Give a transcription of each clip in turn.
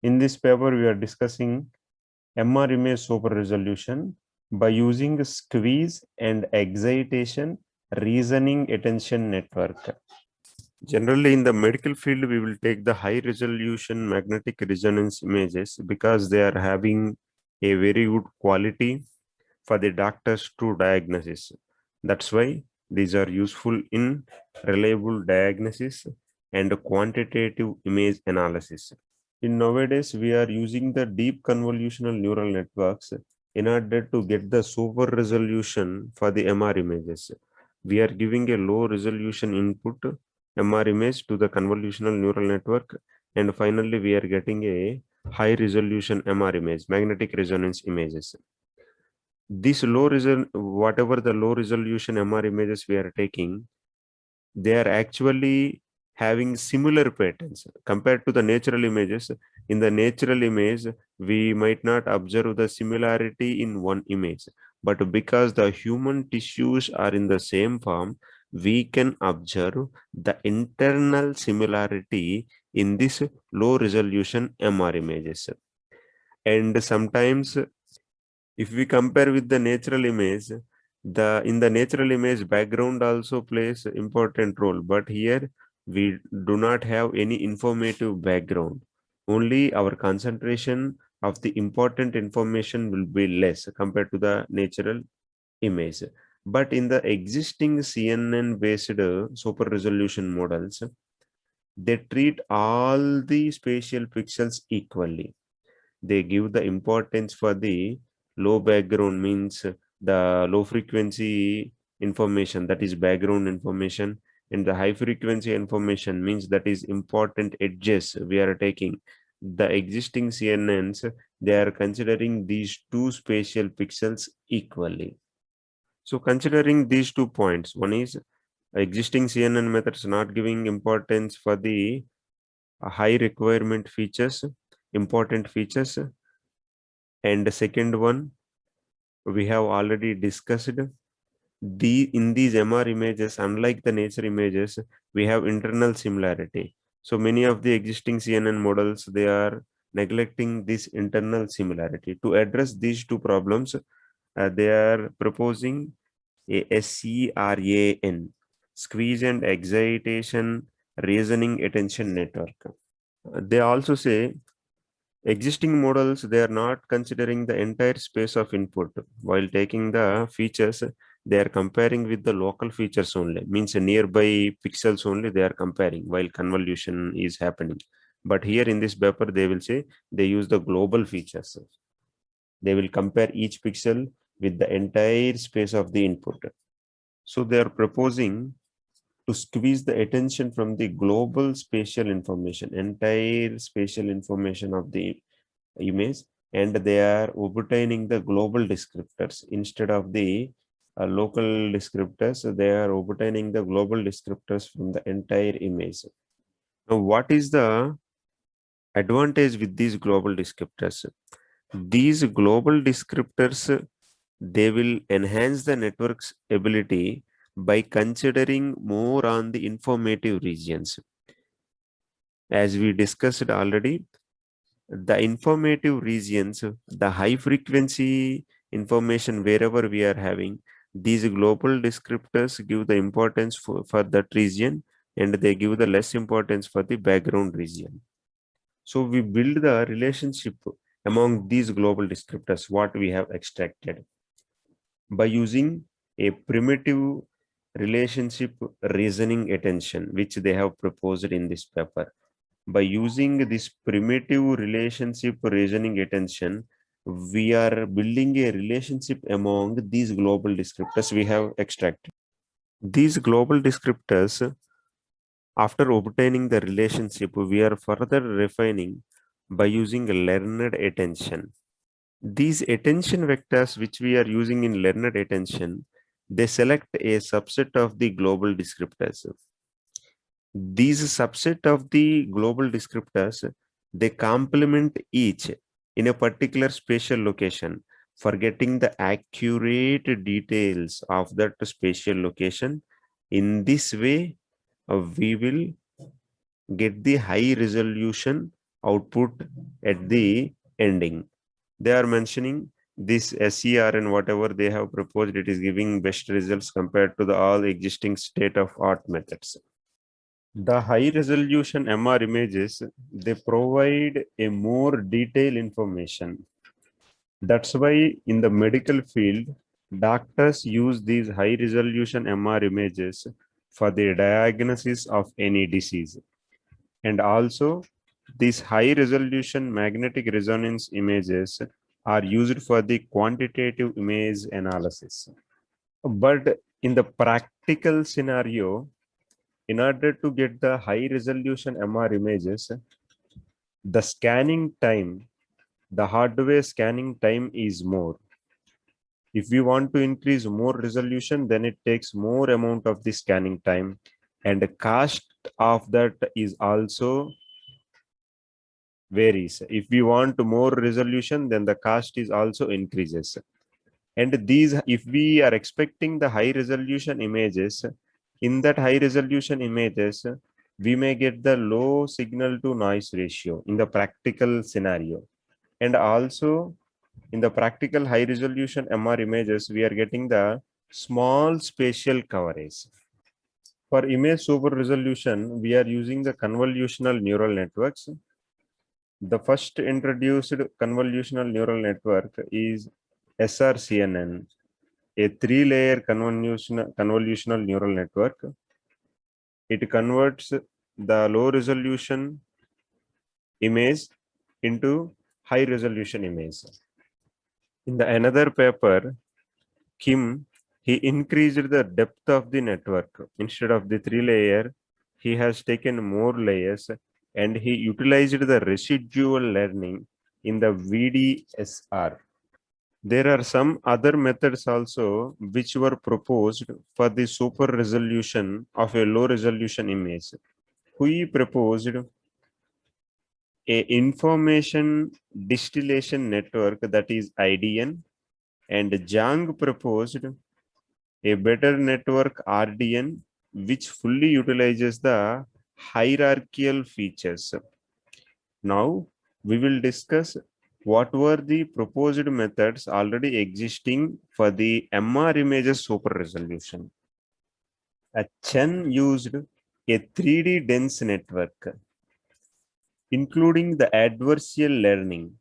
In this paper, we are discussing MR image super resolution by using squeeze and excitation reasoning attention network. Generally, in the medical field, we will take the high resolution magnetic resonance images because they are having a very good quality for the doctors to diagnosis. That's why these are useful in reliable diagnosis and quantitative image analysis. In nowadays, we are using the deep convolutional neural networks in order to get the super resolution for the MR images. We are giving a low resolution input MR image to the convolutional neural network, and finally we are getting a high resolution MR image, magnetic resonance images. This whatever the low resolution MR images we are taking, they are actually having similar patterns compared to the natural images. In the natural image, we might not observe the similarity in one image, but because the human tissues are in the same form, we can observe the internal similarity in this low resolution MR images. And sometimes if we compare with the natural image, in the natural image background also plays important role, but here we do not have any informative background. Only our concentration of the important information will be less compared to the natural image. But in the existing CNN based super resolution models, they treat all the spatial pixels equally. They give the importance for the low background, means the low frequency information, that is background information, and the high frequency information means that is important edges we are taking. The existing CNNs, they are considering these two spatial pixels equally. So considering these 2 points, one is existing CNN methods not giving importance for the high requirement features, important features, and the second one we have already discussed. In these MR images, unlike the nature images, we have internal similarity. So many of the existing CNN models, they are neglecting this internal similarity. To address these two problems, they are proposing a SCRAN, squeeze and excitation reasoning attention network. They also say existing models, they are not considering the entire space of input. While taking the features, they are comparing with the local features only, means nearby pixels only they are comparing while convolution is happening. But here in this paper, they will say they use the global features. They will compare each pixel with the entire space of the input. So they are proposing to squeeze the attention from the global spatial information, entire spatial information of the image, and they are obtaining the global descriptors instead of the local descriptors. They are obtaining the global descriptors from the entire image. Now, what is the advantage with these global descriptors? These global descriptors, they will enhance the network's ability by considering more on the informative regions. As we discussed already, the informative regions, the high frequency information wherever we are having, these global descriptors give the importance for that region, and they give the less importance for the background region. So we build the relationship among these global descriptors, what we have extracted, by using a primitive relationship reasoning attention, which they have proposed in this paper. By using this primitive relationship reasoning attention, we are building a relationship among these global descriptors we have extracted. These global descriptors, after obtaining the relationship, we are further refining by using learned attention. These attention vectors which we are using in learned attention, they select a subset of the global descriptors. These subset of the global descriptors, they complement each in a particular spatial location for getting the accurate details of that spatial location. In this way, we will get the high resolution output at the ending. They are mentioning this SER and whatever they have proposed, it is giving best results compared to the all existing state of art methods. The high resolution MR images, they provide a more detailed information. That's why in the medical field, doctors use these high resolution MR images for the diagnosis of any disease. And also, these high resolution magnetic resonance images are used for the quantitative image analysis. But in the practical scenario, in order to get the high resolution MR images, the scanning time, the hardware scanning time is more. If we want to increase more resolution, then it takes more amount of the scanning time, and the cost of that is also varies. If we want more resolution, then the cost is also increases. And these, if we are expecting the high resolution images, in that high resolution images, we may get the low signal to noise ratio in the practical scenario. And also in the practical high resolution MR images, we are getting the small spatial coverage. For image super resolution, we are using the convolutional neural networks. The first introduced convolutional neural network is SRCNN, a three-layer convolutional neural network. It converts the low resolution image into high resolution image. In the another paper, Kim, he increased the depth of the network. Instead of the three-layer, he has taken more layers, and he utilized the residual learning in the VDSR. There are some other methods also which were proposed for the super resolution of a low resolution image. Hui proposed a information distillation network, that is IDN, and Zhang proposed a better network RDN, which fully utilizes the hierarchical features. Now we will discuss what were the proposed methods already existing for the MR images super resolution. Chen used a 3D dense network, including the adversarial learning.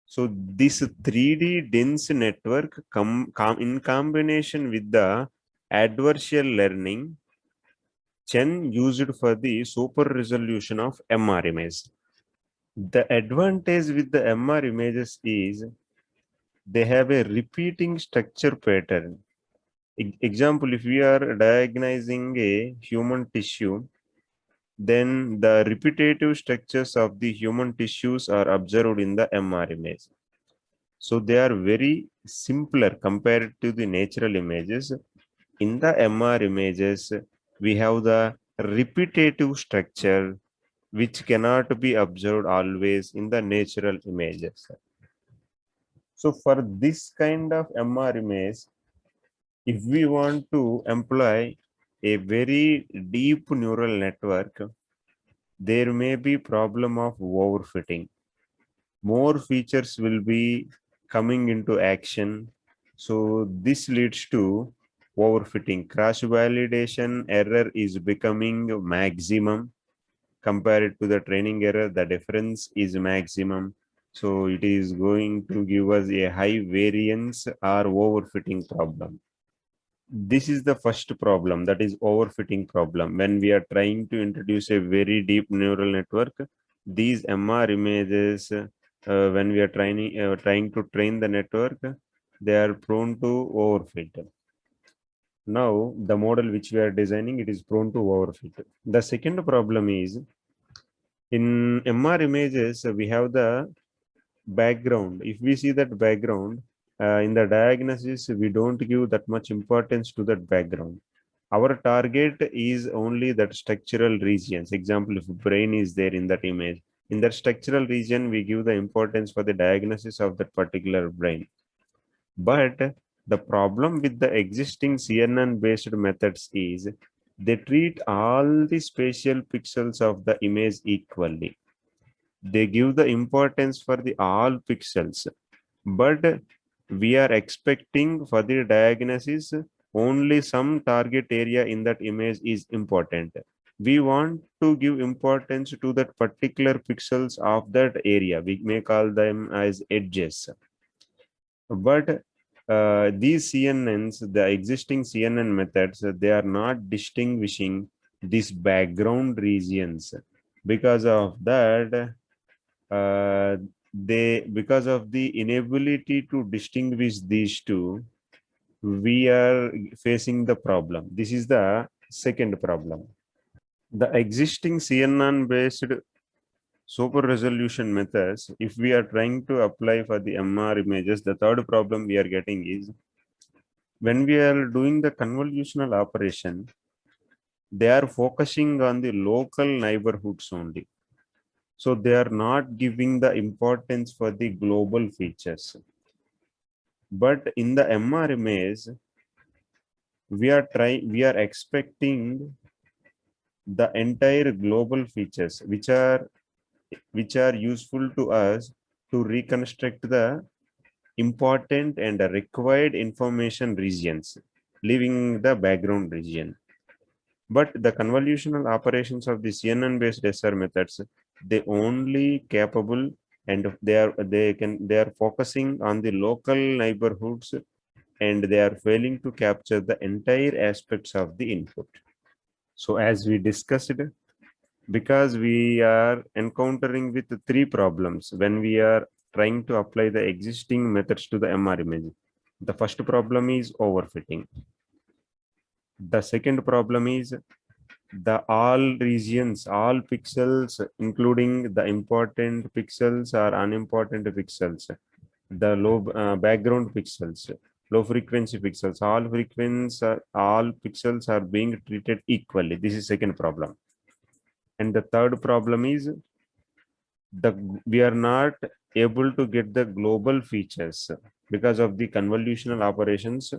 So this 3D dense network in combination with the adversarial learning, Chen used for the super resolution of MR image. The advantage with the MR images is they have a repeating structure pattern. Example, if we are diagnosing a human tissue, then the repetitive structures of the human tissues are observed in the MR image. So they are very simpler compared to the natural images. In the MR images, we have the repetitive structure which cannot be observed always in the natural images. So for this kind of MR image, if we want to employ a very deep neural network, there may be problem of overfitting. More features will be coming into action. So this leads to overfitting. Cross-validation error is becoming maximum compared to the training error. The difference is maximum. So it is going to give us a high variance or overfitting problem. This is the first problem, that is overfitting problem. When we are trying to introduce a very deep neural network, these MR images, when we are trying to train the network, they are prone to overfit. Now, the model which we are designing, it is prone to overfit. The second problem is, in MR images, we have the background. If we see that background, in the diagnosis, we don't give that much importance to that background. Our target is only that structural regions. Example, if brain is there in that image, in that structural region, we give the importance for the diagnosis of that particular brain. But the problem with the existing CNN-based methods is they treat all the spatial pixels of the image equally. they give the importance for the all pixels, but we are expecting for the diagnosis only some target area in that image is important. We want to give importance to that particular pixels of that area. We may call them as edges. But these CNNs, the existing CNN methods, they are not distinguishing these background regions. Because of that, because of the inability to distinguish these two, we are facing the problem. This is the second problem. The existing CNN based super resolution methods, if we are trying to apply for the MR images, the third problem we are getting is when we are doing the convolutional operation, they are focusing on the local neighborhoods only. So they are not giving the importance for the global features. But in the MR image, we are expecting the entire global features which are useful to us to reconstruct the important and required information regions, leaving the background region. But the convolutional operations of the CNN based SR methods, they only capable and they are focusing on the local neighborhoods, and they are failing to capture the entire aspects of the input. So as we discussed, because we are encountering with three problems when we are trying to apply the existing methods to the MR image. The first problem is overfitting. The second problem is the all regions, all pixels, including the important pixels or unimportant pixels, the low background pixels, low frequency pixels, all pixels are being treated equally. This is second problem. And the third problem is we are not able to get the global features because of the convolutional operations.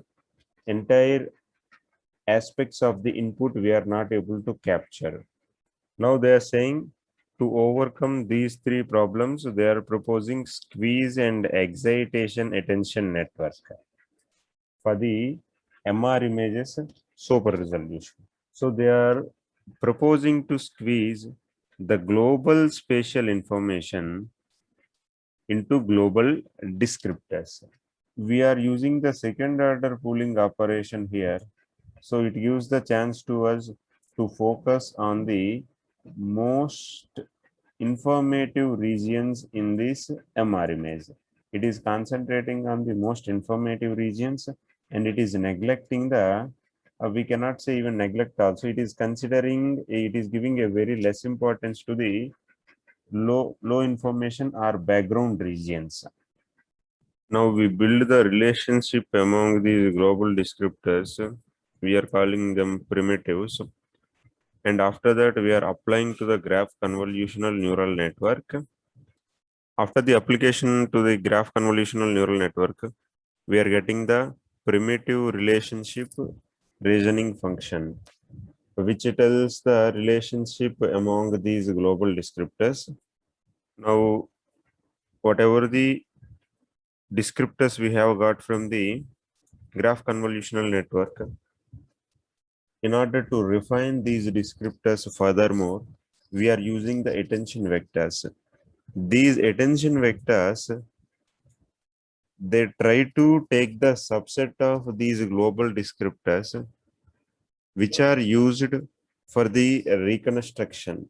Entire aspects of the input we are not able to capture. Now they are saying to overcome these three problems, they are proposing squeeze and excitation attention network for the MR images super resolution. So they are proposing to squeeze the global spatial information into global descriptors. We are using the second order pooling operation here. So it gives the chance to us to focus on the most informative regions in this MR image. It is concentrating on the most informative regions, and it is neglecting the we cannot say even neglect also. It is considering, it is giving a very less importance to the low information or background regions. Now we build the relationship among these global descriptors. We are calling them primitives. And after that, we are applying to the graph convolutional neural network. After the application to the graph convolutional neural network, we are getting the primitive relationship reasoning function, which tells the relationship among these global descriptors. Now, whatever the descriptors we have got from the graph convolutional network, in order to refine these descriptors furthermore, we are using the attention vectors. These attention vectors, they try to take the subset of these global descriptors which are used for the reconstruction.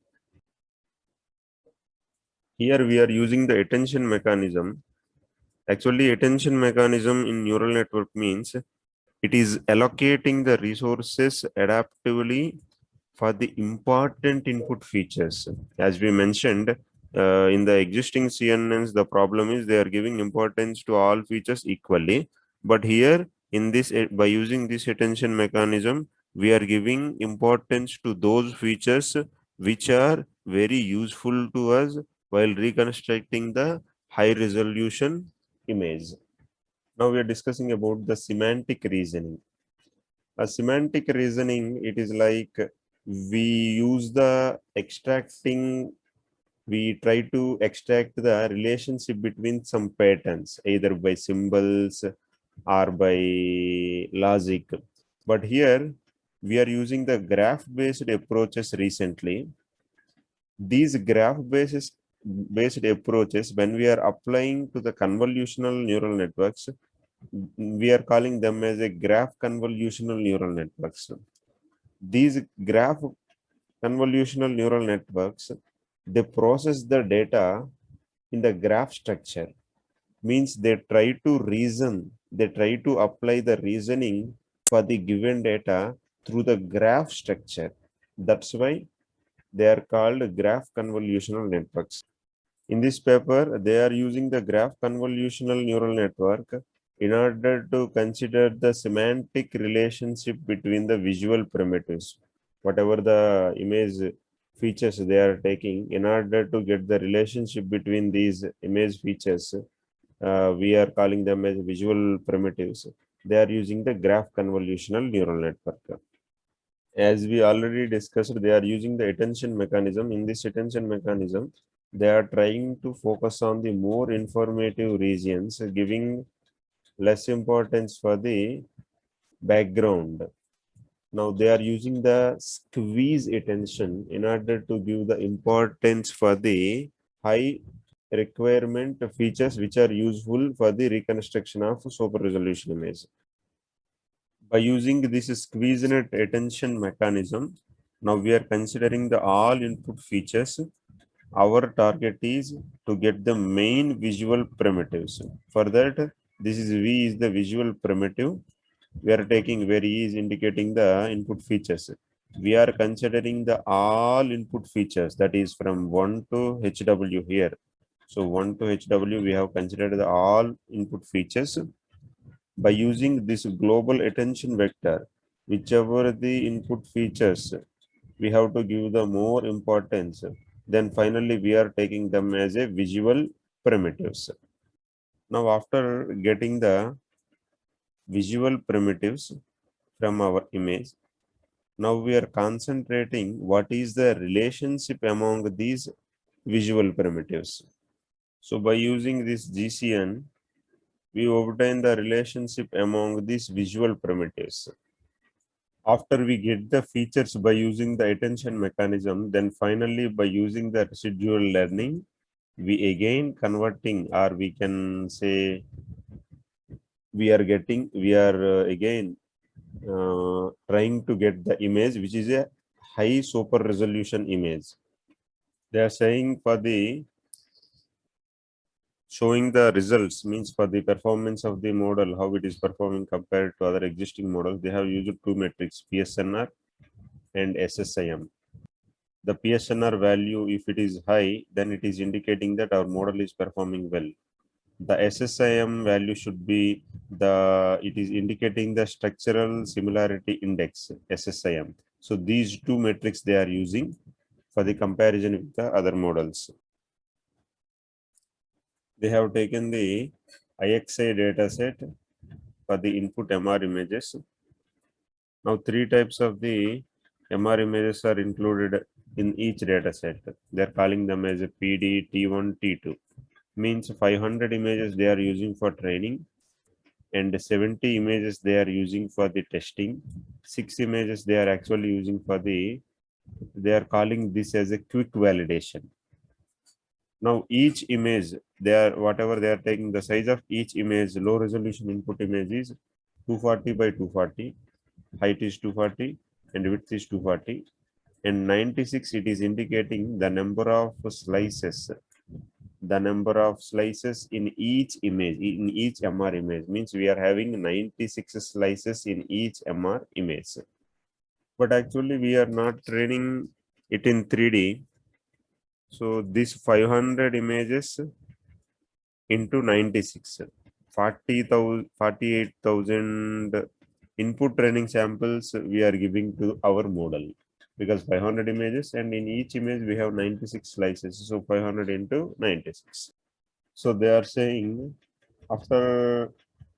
Here we are using the attention mechanism. Actually, attention mechanism in neural network means it is allocating the resources adaptively for the important input features. As we mentioned, in the existing CNNs, the problem is they are giving importance to all features equally. But here, in this, by using this attention mechanism, we are giving importance to those features which are very useful to us while reconstructing the high resolution image. Now we are discussing about the semantic reasoning. A semantic reasoning, it is like we use the extracting we try to extract the relationship between some patterns, either by symbols or by logic. But here we are using the graph-based approaches recently. These graph-based approaches, when we are applying to the convolutional neural networks, we are calling them as a graph convolutional neural networks. These graph convolutional neural networks, they process the data in the graph structure. Means they try to reason, they try to apply the reasoning for the given data through the graph structure. That's why they are called graph convolutional networks. In this paper, they are using the graph convolutional neural network in order to consider the semantic relationship between the visual primitives. Whatever the image features they are taking, in order to get the relationship between these image features, we are calling them as visual primitives. They are using the graph convolutional neural network. As we already discussed, they are using the attention mechanism. In this attention mechanism, they are trying to focus on the more informative regions, giving less importance for the background. Now they are using the squeeze attention in order to give the importance for the high requirement features which are useful for the reconstruction of super resolution image. By using this squeeze-net attention mechanism, now we are considering the all input features. Our target is to get the main visual primitives. For that, this is V is the visual primitive. We are taking where E is indicating the input features. We are considering the all input features, that is from 1 to HW here. So 1 to HW, we have considered the all input features. By using this global attention vector, whichever the input features, we have to give the more importance. Then finally, we are taking them as a visual primitives. Now, after getting the visual primitives from our image, now we are concentrating what is the relationship among these visual primitives. So by using this GCN, we obtain the relationship among these visual primitives. After we get the features by using the attention mechanism, then finally by using the residual learning, we again converting, or we can say we are again trying to get the image which is a high super resolution image. They are saying for the showing the results, means for the performance of the model, how it is performing compared to other existing models. They have used two metrics, PSNR and SSIM. The PSNR value, if it is high, then it is indicating that our model is performing well. The SSIM value should be it is indicating the structural similarity index, SSIM. So these two metrics they are using for the comparison with the other models. They have taken the IXI dataset for the input MR images. Now, three types of the MR images are included in each dataset. They are calling them as a PD, T1, T2. Means 500 images they are using for training, and 70 images they are using for the testing. 6 images they are actually using for they are calling this as a quick validation. Now each image, whatever they are taking, the size of each image, low resolution input image is 240 by 240, height is 240 and width is 240, and 96 it is indicating the number of slices. The number of slices in each image, in each MR image, means we are having 96 slices in each MR image. But actually we are not training it in 3D. So this 500 images into 96, 48,000 input training samples we are giving to our model, because 500 images and in each image we have 96 slices. So 500 into 96. So they are saying after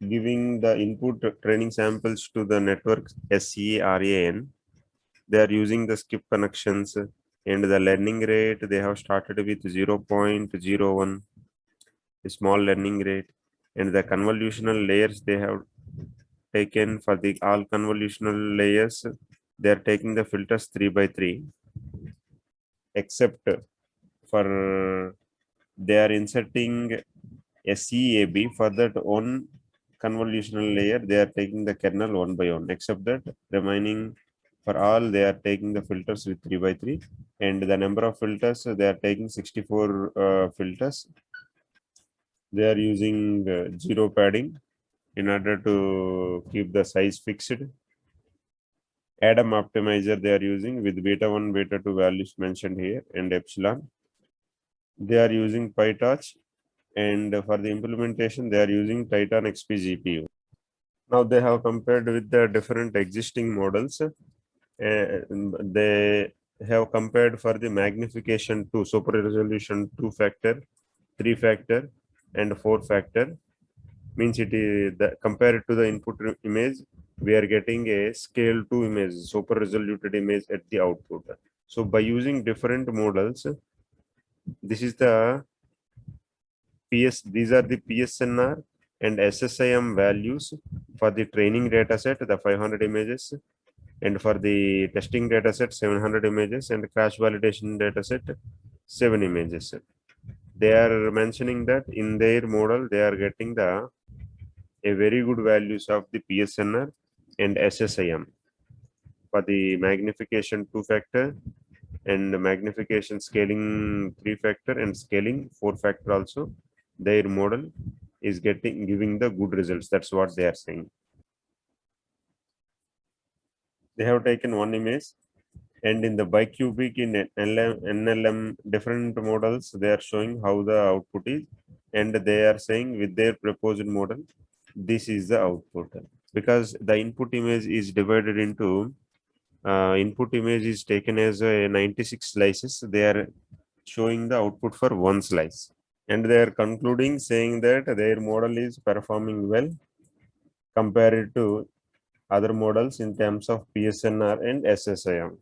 giving the input training samples to the network SERAN, they are using the skip connections and the learning rate they have started with 0.01, a small learning rate, and the convolutional layers they have taken for the all convolutional layers, they are taking the filters 3 by 3, except for they are inserting SEAB for that one convolutional layer, they are taking the kernel one by one, except that remaining for all they are taking the filters with 3 by 3, and the number of filters they are taking 64 filters. They are using zero padding in order to keep the size fixed. Adam optimizer they are using with beta 1, beta 2 values mentioned here, and epsilon. They are using PyTorch, and for the implementation they are using Titan XP GPU. Now they have compared with the different existing models. They have compared for the magnification to super resolution 2 factor, 3 factor, and 4 factor. Means it is the compared to the input image, we are getting a scale 2 image, super resoluted image at the output. So by using different models, this is the these are the PSNR and SSIM values for the training data set, the 500 images, and for the testing data set, 700 images, and crash validation data set, 7 images. They are mentioning that in their model, they are getting a very good values of the PSNR and SSIM for the magnification 2 factor and magnification scaling 3 factor and scaling 4 factor also. Their model is giving the good results. That's what they are saying. They have taken one image, and in the bicubic in NLM different models, they are showing how the output is, and they are saying with their proposed model, this is the output. Because the input image is divided into input image is taken as a 96 slices. They are showing the output for one slice, and they are concluding saying that their model is performing well compared to other models in terms of PSNR and SSIM.